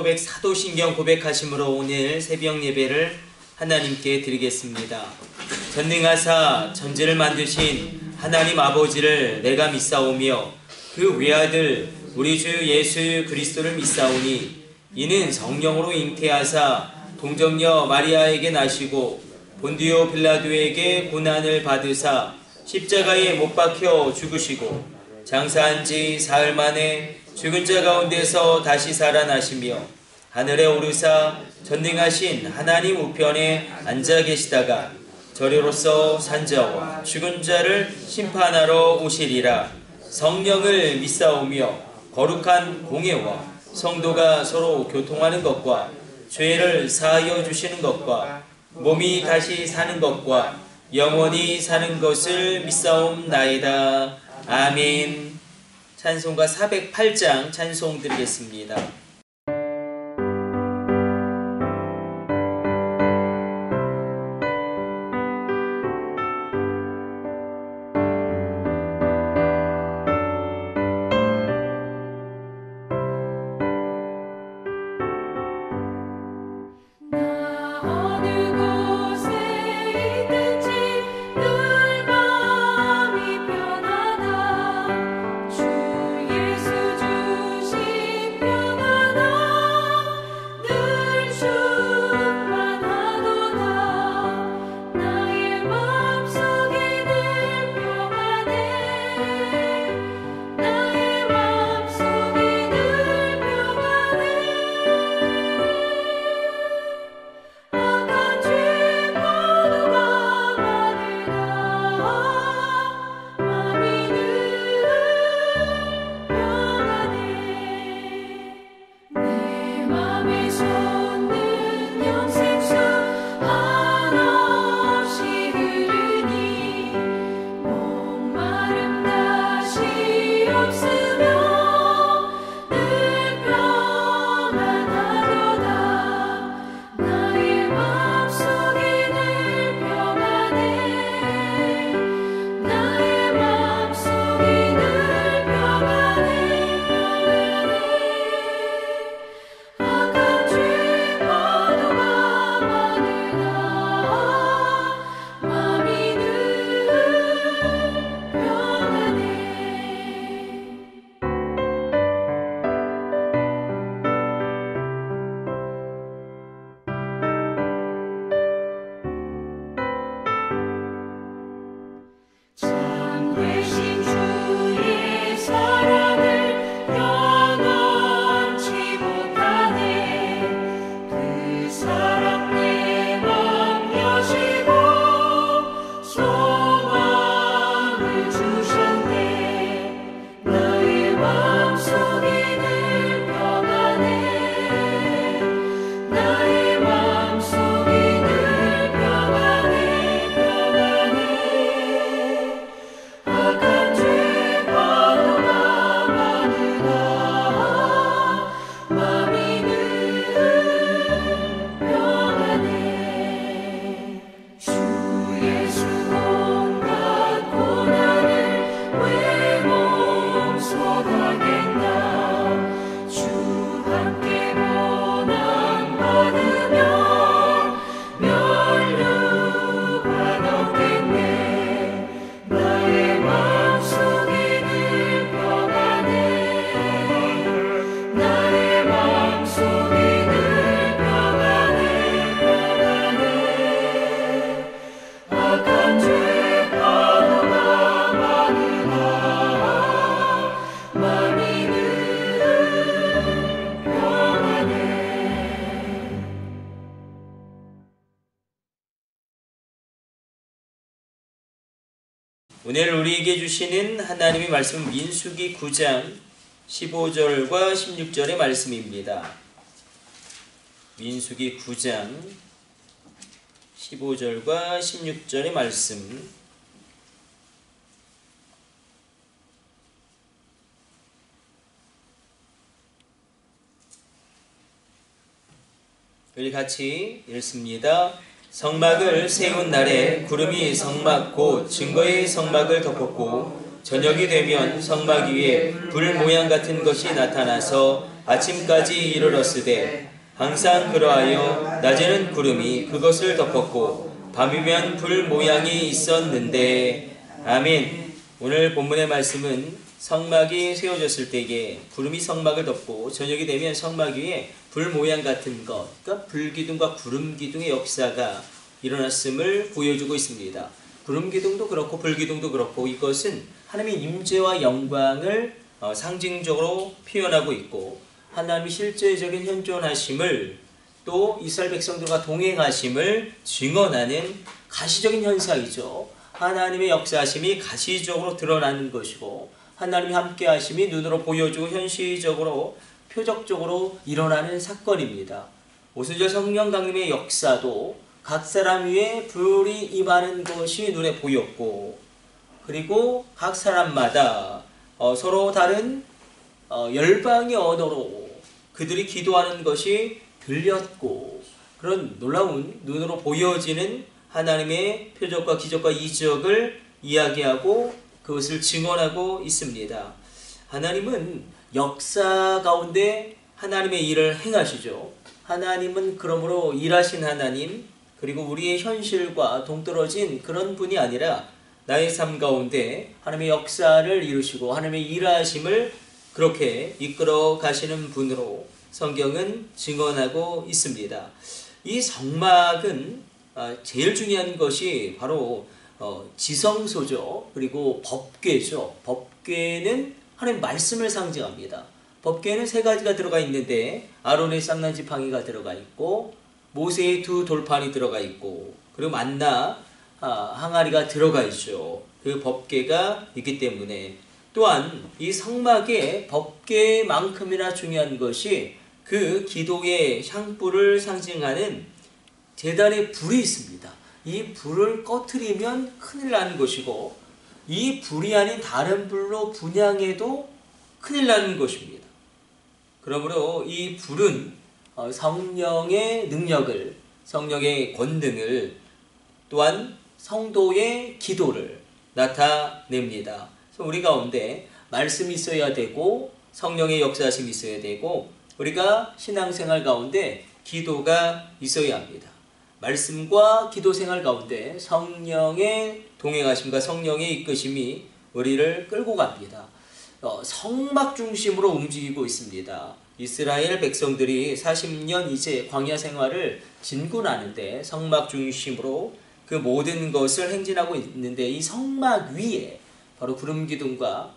고백, 사도신경 고백하심으로 오늘 새벽 예배를 하나님께 드리겠습니다. 전능하사 천지를 만드신 하나님 아버지를 내가 믿사오며 그 외아들 우리 주 예수 그리스도를 믿사오니 이는 성령으로 잉태하사 동정녀 마리아에게 나시고 본디오 빌라도에게 고난을 받으사 십자가에 못 박혀 죽으시고 장사한 지 사흘 만에 죽은 자 가운데서 다시 살아나시며 하늘에 오르사 전능하신 하나님 우편에 앉아 계시다가 저리로서 산자와 죽은 자를 심판하러 오시리라. 성령을 믿사오며 거룩한 공예와 성도가 서로 교통하는 것과 죄를 사하여 주시는 것과 몸이 다시 사는 것과 영원히 사는 것을 믿사옵나이다. 아멘. 찬송가 408장 찬송 드리겠습니다. 오늘 우리에게 주시는 하나님의 말씀은 민수기 9장 15절과 16절의 말씀입니다. 민수기 9장 15절과 16절의 말씀. 우리 같이 읽습니다. 성막을 세운 날에 구름이 성막 곧 증거의 성막을 덮었고 저녁이 되면 성막 위에 불 모양 같은 것이 나타나서 아침까지 이르렀으되 항상 그러하여 낮에는 구름이 그것을 덮었고 밤이면 불 모양이 있었는데. 아멘. 오늘 본문의 말씀은 성막이 세워졌을 때에 구름이 성막을 덮고 저녁이 되면 성막 위에 불 모양 같은 것, 그러니까 불기둥과 구름기둥의 역사가 일어났음을 보여주고 있습니다. 구름기둥도 그렇고 불기둥도 그렇고 이것은 하나님의 임재와 영광을 상징적으로 표현하고 있고 하나님의 실제적인 현존하심을 또 이스라엘 백성들과 동행하심을 증언하는 가시적인 현상이죠. 하나님의 역사하심이 가시적으로 드러나는 것이고 하나님이 함께하심이 눈으로 보여주고 현실적으로 표적적으로 일어나는 사건입니다. 오순절 성령 강림의 역사도 각 사람 위에 불이 임하는 것이 눈에 보였고 그리고 각 사람마다 서로 다른 열방의 언어로 그들이 기도하는 것이 들렸고 그런 놀라운 눈으로 보여지는 하나님의 표적과 기적과 이적을 이야기하고 그것을 증언하고 있습니다. 하나님은 역사 가운데 하나님의 일을 행하시죠. 하나님은 그러므로 일하신 하나님 그리고 우리의 현실과 동떨어진 그런 분이 아니라 나의 삶 가운데 하나님의 역사를 이루시고 하나님의 일하심을 그렇게 이끌어 가시는 분으로 성경은 증언하고 있습니다. 이 성막은 제일 중요한 것이 바로 지성소죠. 그리고 법궤죠. 법궤는 하나님 말씀을 상징합니다. 법궤는 세 가지가 들어가 있는데 아론의 쌍난지팡이가 들어가 있고 모세의 두 돌판이 들어가 있고 그리고 만나 항아리가 들어가 있죠. 그 법궤가 있기 때문에 또한 이 성막의 법궤만큼이나 중요한 것이 그 기도의 향불을 상징하는 제단에 불이 있습니다. 이 불을 꺼트리면 큰일 나는 것이고 이 불이 아닌 다른 불로 분향해도 큰일 나는 것입니다. 그러므로 이 불은 성령의 능력을, 성령의 권능을 또한 성도의 기도를 나타냅니다. 그래서 우리 가운데 말씀이 있어야 되고 성령의 역사심이 있어야 되고 우리가 신앙생활 가운데 기도가 있어야 합니다. 말씀과 기도 생활 가운데 성령의 동행하심과 성령의 이끄심이 우리를 끌고 갑니다. 성막 중심으로 움직이고 있습니다. 이스라엘 백성들이 40년 이제 광야 생활을 진군하는데 성막 중심으로 그 모든 것을 행진하고 있는데 이 성막 위에 바로 구름기둥과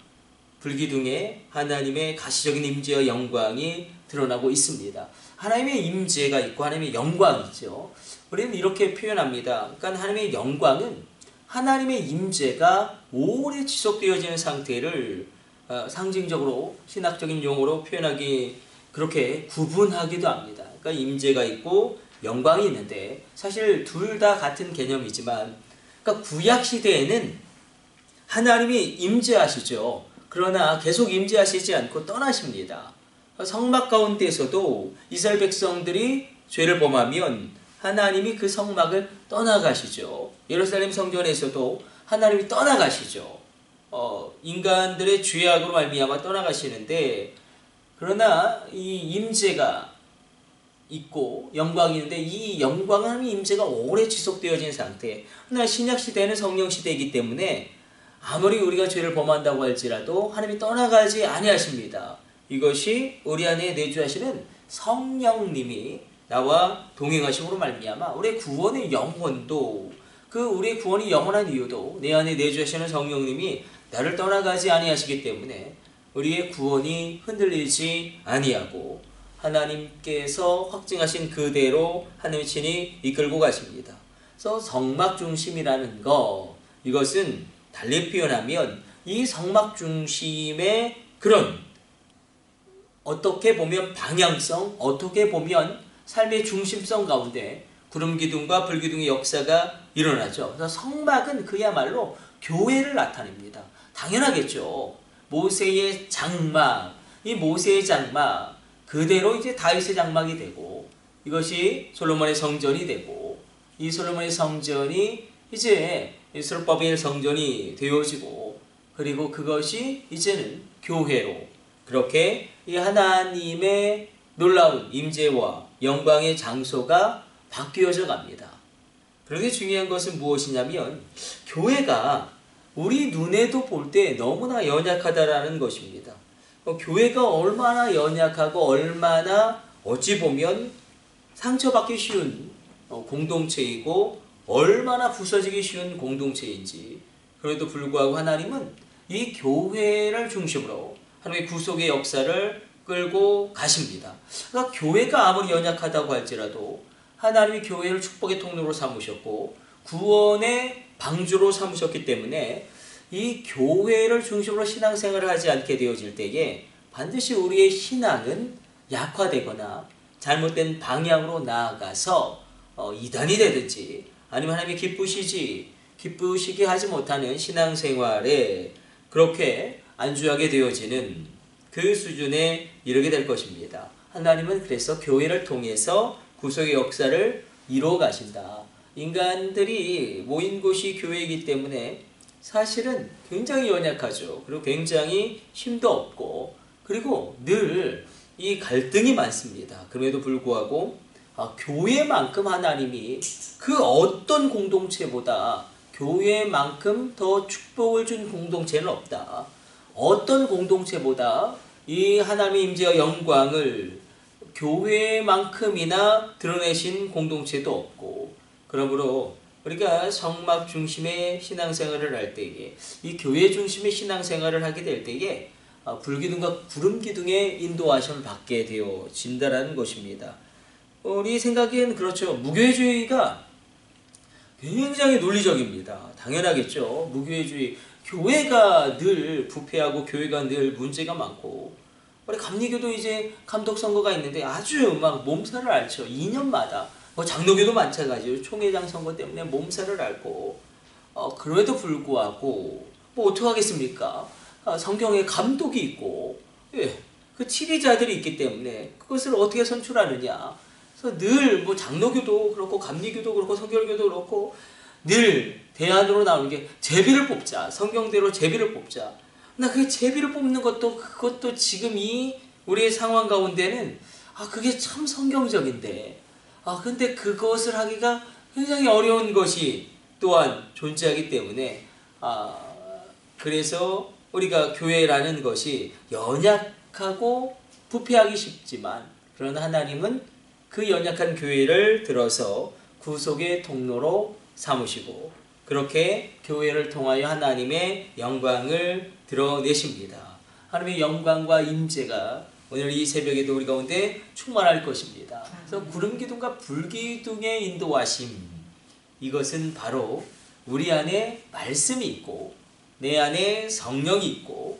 불기둥에 하나님의 가시적인 임재와 영광이 드러나고 있습니다. 하나님의 임재가 있고 하나님의 영광이 있죠. 우리는 이렇게 표현합니다. 그러니까 하나님의 영광은 하나님의 임재가 오래 지속되어지는 상태를 상징적으로 신학적인 용어로 표현하기 그렇게 구분하기도 합니다. 그러니까 임재가 있고 영광이 있는데 사실 둘 다 같은 개념이지만 그러니까 구약 시대에는 하나님이 임재하시죠. 그러나 계속 임재하시지 않고 떠나십니다. 성막 가운데에서도 이스라엘 백성들이 죄를 범하면 하나님이 그 성막을 떠나가시죠. 예루살렘 성전에서도 하나님이 떠나가시죠. 인간들의 죄악으로 말미암아 떠나가시는데 그러나 이 임재가 있고 영광이 있는데 이 영광은 하나님의 임재가 오래 지속되어진 상태. 그러나 신약 시대는 성령 시대이기 때문에 아무리 우리가 죄를 범한다고 할지라도 하나님이 떠나가지 아니하십니다. 이것이 우리 안에 내주하시는 성령님이 나와 동행하심으로 말미암아 우리의 구원의 영혼도 그 우리의 구원이 영원한 이유도 내 안에 내주하시는 성령님이 나를 떠나가지 아니하시기 때문에 우리의 구원이 흔들리지 아니하고 하나님께서 확증하신 그대로 하나님의 친히 이끌고 가십니다. 그래서 성막 중심이라는 것 이것은 달리 표현하면 이 성막 중심의 그런 어떻게 보면 방향성, 어떻게 보면 삶의 중심성 가운데 구름기둥과 불기둥의 역사가 일어나죠. 그래서 성막은 그야말로 교회를 나타냅니다. 당연하겠죠. 모세의 장막, 이 모세의 장막 그대로 이제 다윗의 장막이 되고 이것이 솔로몬의 성전이 되고 이 솔로몬의 성전이 이제 스룹바벨 성전이 되어지고 그리고 그것이 이제는 교회로 그렇게 이 하나님의 놀라운 임재와 영광의 장소가 바뀌어져 갑니다. 그런데 중요한 것은 무엇이냐면 교회가 우리 눈에도 볼 때 너무나 연약하다라는 것입니다. 교회가 얼마나 연약하고 얼마나 어찌 보면 상처받기 쉬운 공동체이고 얼마나 부서지기 쉬운 공동체인지, 그래도 불구하고 하나님은 이 교회를 중심으로 하나님의 구속의 역사를 끌고 가십니다. 그러니까 교회가 아무리 연약하다고 할지라도 하나님이 교회를 축복의 통로로 삼으셨고 구원의 방주로 삼으셨기 때문에 이 교회를 중심으로 신앙생활을 하지 않게 되어질 때에 반드시 우리의 신앙은 약화되거나 잘못된 방향으로 나아가서 이단이 되든지 아니면 하나님이 기쁘시게 하지 못하는 신앙생활에 그렇게 안주하게 되어지는 그 수준에 이르게 될 것입니다. 하나님은 그래서 교회를 통해서 구속의 역사를 이루어 가신다. 인간들이 모인 곳이 교회이기 때문에 사실은 굉장히 연약하죠. 그리고 굉장히 힘도 없고 그리고 늘 이 갈등이 많습니다. 그럼에도 불구하고 교회만큼 하나님이 그 어떤 공동체보다 교회만큼 더 축복을 준 공동체는 없다. 어떤 공동체보다 이 하나님의 임재와 영광을 교회만큼이나 드러내신 공동체도 없고, 그러므로 우리가 성막 중심의 신앙생활을 할 때에, 이 교회 중심의 신앙생활을 하게 될 때에 불기둥과 구름기둥의 인도하심을 받게 되어진다는 것입니다. 우리 생각엔 그렇죠. 무교회주의가 굉장히 논리적입니다. 당연하겠죠. 무교회주의. 교회가 늘 부패하고 교회가 늘 문제가 많고, 우리 감리교도 이제 감독선거가 있는데 아주 막 몸살을 앓죠. 2년마다. 장로교도 마찬가지예요. 총회장 선거 때문에 몸살을 앓고, 그럼에도 불구하고 뭐 어떡하겠습니까? 성경에 감독이 있고, 그 치리자들이 있기 때문에 그것을 어떻게 선출하느냐. 그래서 늘 뭐 장로교도 그렇고 감리교도 그렇고 성결교도 그렇고 늘 대안으로 나오는 게 제비를 뽑자. 성경대로 제비를 뽑자. 나 그 제비를 뽑는 것도 그것도 지금 이 우리의 상황 가운데는 그게 참 성경적인데 근데 그것을 하기가 굉장히 어려운 것이 또한 존재하기 때문에 그래서 우리가 교회라는 것이 연약하고 부패하기 쉽지만, 그러나 하나님은 그 연약한 교회를 들어서 구속의 통로로 삼으시고 그렇게 교회를 통하여 하나님의 영광을 드러내십니다. 하나님의 영광과 임재가 오늘 이 새벽에도 우리 가운데 충만할 것입니다. 그래서 구름기둥과 불기둥의 인도하심, 이것은 바로 우리 안에 말씀이 있고 내 안에 성령이 있고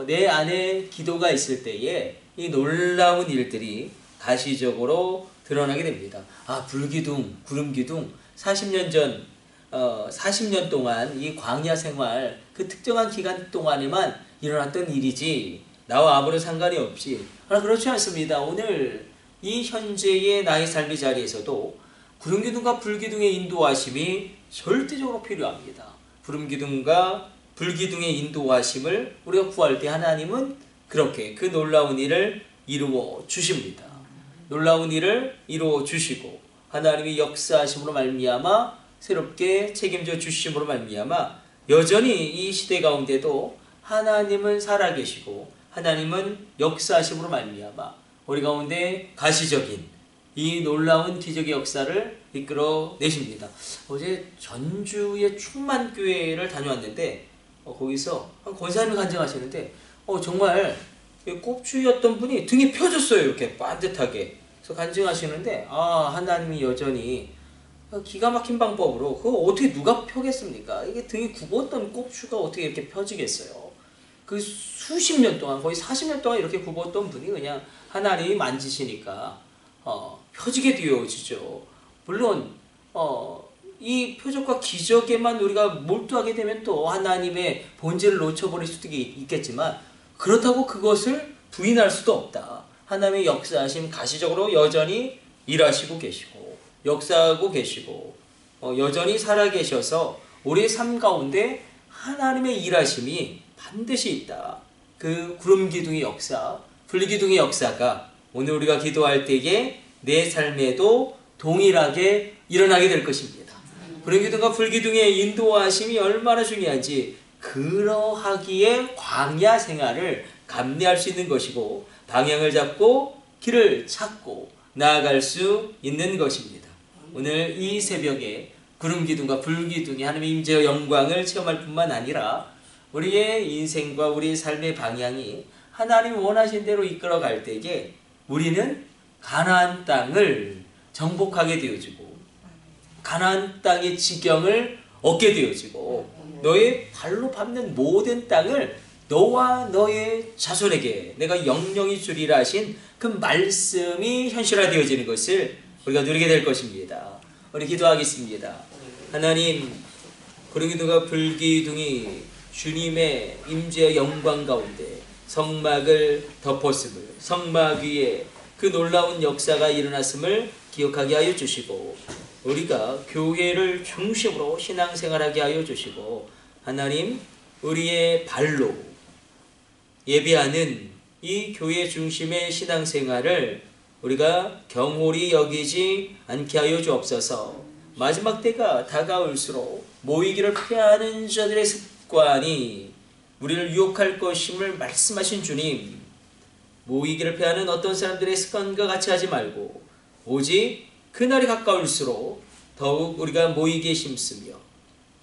내 안에 기도가 있을 때에 이 놀라운 일들이 가시적으로 드러나게 됩니다. 불기둥, 구름기둥 40년 동안 이 광야 생활 그 특정한 기간 동안에만 일어났던 일이지 나와 아무런 상관이 없이, 그렇지 않습니다. 오늘 이 현재의 나의 삶의 자리에서도 구름기둥과 불기둥의 인도하심이 절대적으로 필요합니다. 구름기둥과 불기둥의 인도하심을 우리가 구할 때 하나님은 그렇게 그 놀라운 일을 이루어 주십니다. 놀라운 일을 이루어 주시고 하나님이 역사하심으로 말미암아 새롭게 책임져 주심으로 말미암아 여전히 이 시대 가운데도 하나님은 살아계시고 하나님은 역사하심으로 말미암아 우리 가운데 가시적인 이 놀라운 기적의 역사를 이끌어 내십니다. 어제 전주의 충만교회를 다녀왔는데 거기서 권사님이 간증하시는데 정말 꼽주였던 분이 등이 펴졌어요. 이렇게 반듯하게. 그래서 간증하시는데 하나님이 여전히 기가 막힌 방법으로 그거 어떻게 누가 펴겠습니까? 이게 등이 굽었던 꼽주가 어떻게 이렇게 펴지겠어요? 그 수십 년 동안 거의 40년 동안 이렇게 굽었던 분이 그냥 하나님이 만지시니까 펴지게 되어지죠. 물론 이 표적과 기적에만 우리가 몰두하게 되면 또 하나님의 본질을 놓쳐버릴 수도 있겠지만 그렇다고 그것을 부인할 수도 없다. 하나님의 역사하심 가시적으로 여전히 일하시고 계시고 역사하고 계시고 여전히 살아계셔서 우리의 삶 가운데 하나님의 일하심이 반드시 있다. 그 구름기둥의 역사, 불기둥의 역사가 오늘 우리가 기도할 때에 내 삶에도 동일하게 일어나게 될 것입니다. 불기둥과 불기둥의 인도하심이 얼마나 중요한지 그러하기에 광야 생활을 감내할 수 있는 것이고 방향을 잡고 길을 찾고 나아갈 수 있는 것입니다. 오늘 이 새벽에 구름기둥과 불기둥이 하나님의 임재와 영광을 체험할 뿐만 아니라 우리의 인생과 우리의 삶의 방향이 하나님 원하신 대로 이끌어갈 때에 우리는 가나안 땅을 정복하게 되어지고 가나안 땅의 지경을 얻게 되어지고 너의 발로 밟는 모든 땅을 너와 너의 자손에게 내가 영영히 주리라 하신 그 말씀이 현실화되어지는 것을 우리가 누리게 될 것입니다. 우리 기도하겠습니다. 하나님, 구름기둥과 불기둥이 주님의 임재의 영광 가운데 성막을 덮었음을, 성막 위에 그 놀라운 역사가 일어났음을 기억하게 하여 주시고 우리가 교회를 중심으로 신앙생활하게 하여 주시고 하나님, 우리의 발로 예배하는 이 교회 중심의 신앙생활을 우리가 경홀히 여기지 않게 하여 주옵소서. 마지막 때가 다가올수록 모이기를 피하는 자들의 습관이 우리를 유혹할 것임을 말씀하신 주님, 모이기를 피하는 어떤 사람들의 습관과 같이 하지 말고 오직 그날이 가까울수록 더욱 우리가 모이기에 힘쓰며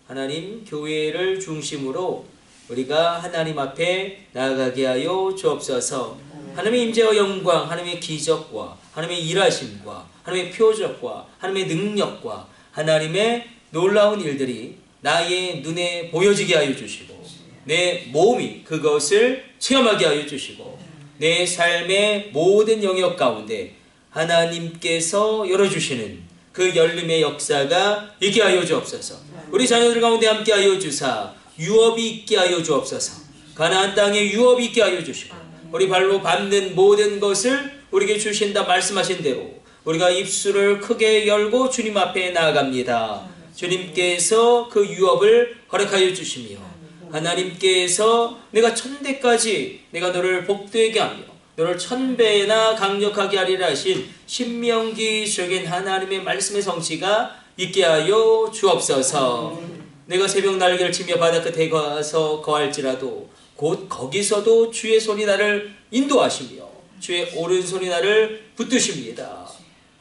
하나님 교회를 중심으로 우리가 하나님 앞에 나아가게 하여 주옵소서. 하나님의 임재와 영광, 하나님의 기적과 하나님의 일하심과 하나님의 표적과 하나님의 능력과 하나님의 놀라운 일들이 나의 눈에 보여지게 하여 주시고 내 몸이 그것을 체험하게 하여 주시고 내 삶의 모든 영역 가운데 하나님께서 열어주시는 그 열림의 역사가 있게 하여 주옵소서. 우리 자녀들 가운데 함께 하여 주사 유업이 있게 하여 주옵소서. 가나안 땅에 유업이 있게 하여 주시고 우리 발로 밟는 모든 것을 우리에게 주신다 말씀하신 대로 우리가 입술을 크게 열고 주님 앞에 나아갑니다. 주님께서 그 유업을 허락하여 주시며 하나님께서 내가 천대까지 내가 너를 복되게 하며 너를 천배나 강력하게 하리라 하신 신명기적인 하나님의 말씀의 성취가 있게 하여 주옵소서. 내가 새벽 날개를 치며 바다 끝에 가서 거할지라도 곧 거기서도 주의 손이 나를 인도하시며 주의 오른손이 나를 붙드십니다.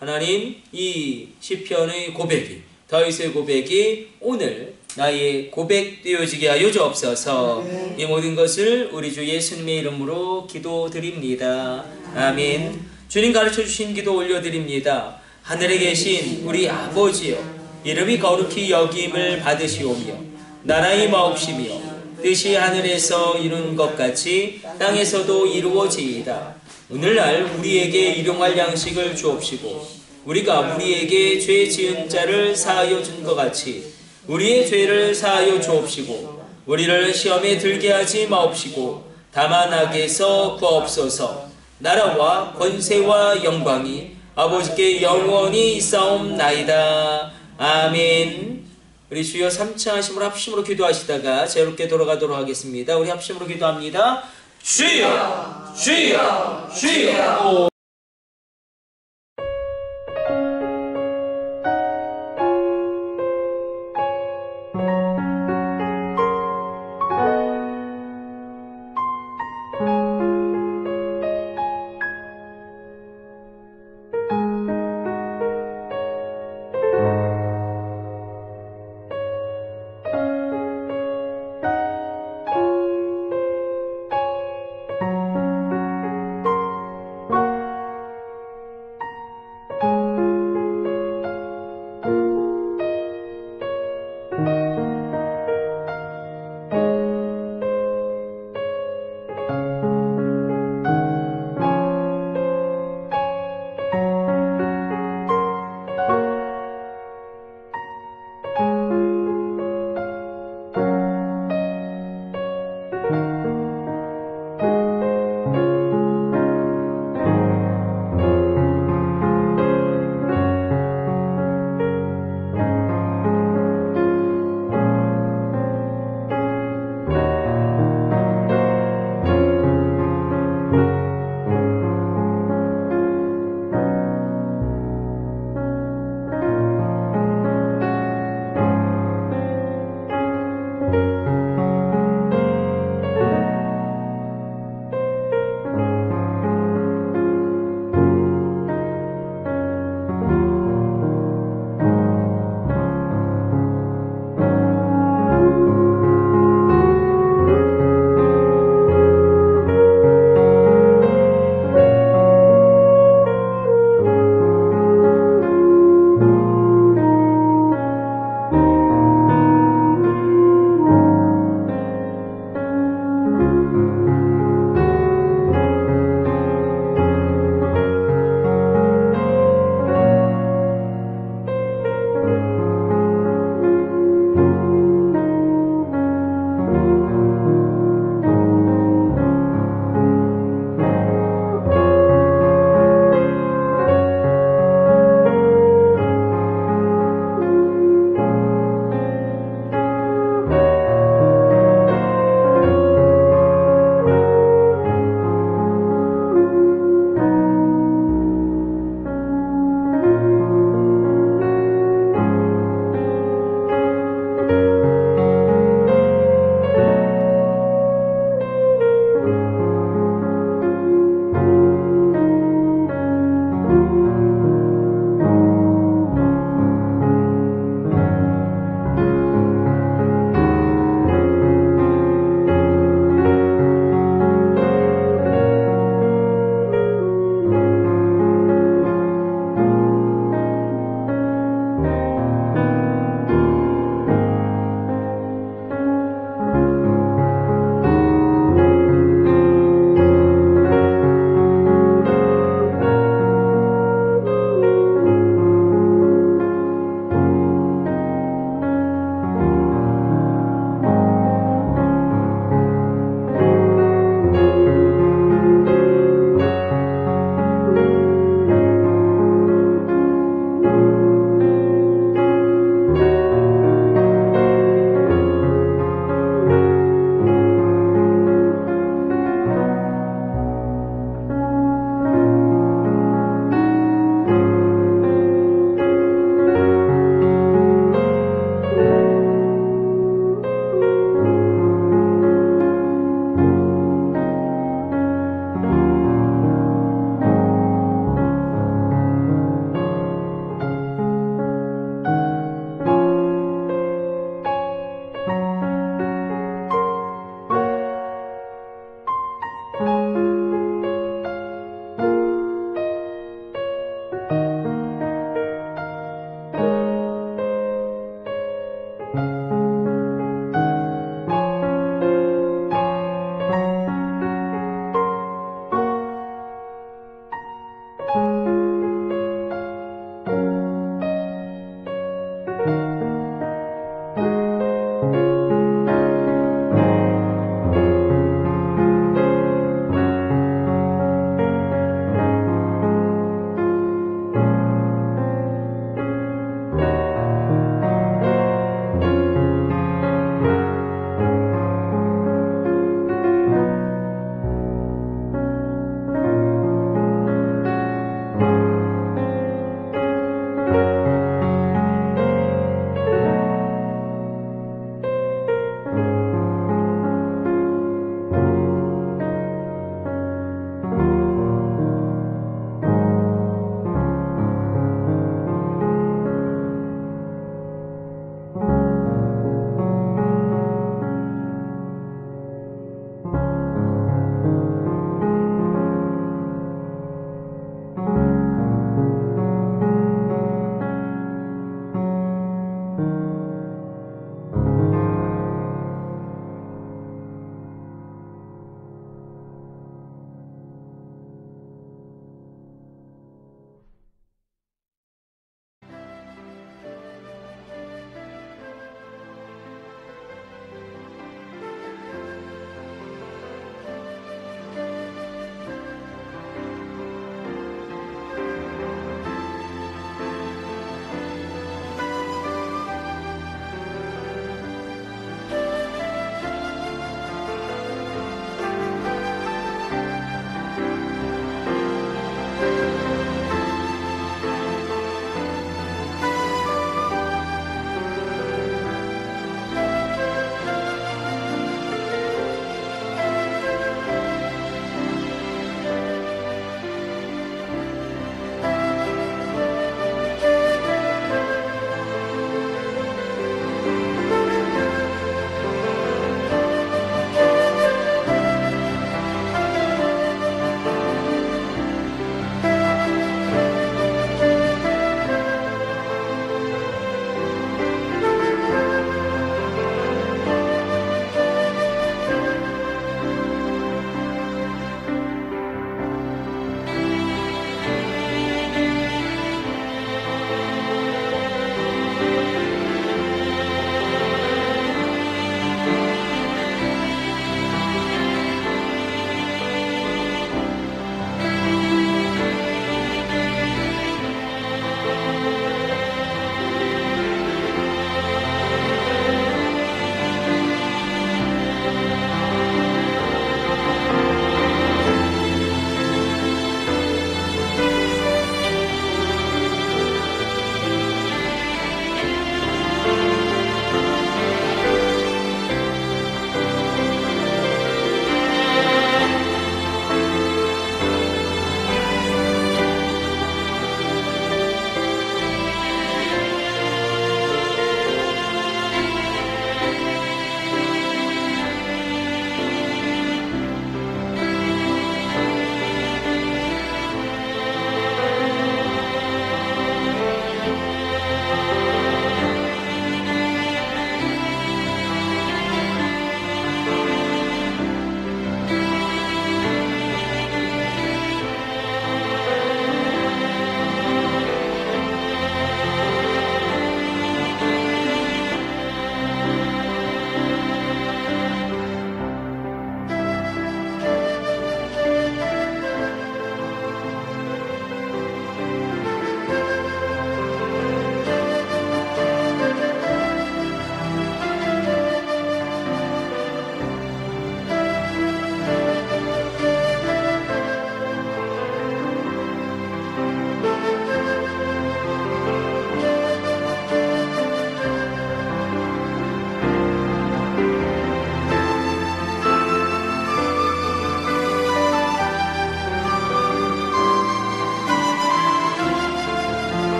하나님, 이 시편의 고백이 다윗의 고백이 오늘 나의 고백 되어지게 하여 주옵소서. 이 모든 것을 우리 주 예수님의 이름으로 기도드립니다. 아멘. 주님 가르쳐주신 기도 올려드립니다. 하늘에 계신 우리 아버지여, 이름이 거룩히 여김을 받으시오며 나라의 마옵시며 뜻이 하늘에서 이룬 것 같이 땅에서도 이루어지이다. 오늘날 우리에게 일용할 양식을 주옵시고 우리가 우리에게 죄 지은 자를 사하여 준 것 같이 우리의 죄를 사하여 주옵시고 우리를 시험에 들게 하지 마옵시고 다만 악에서 구하옵소서. 나라와 권세와 영광이 아버지께 영원히 있사옵나이다. 아멘. 우리 주여 삼창하심으로 합심으로 기도하시다가 자유롭게 돌아가도록 하겠습니다. 우리 합심으로 기도합니다. 주여, 주여, 주여.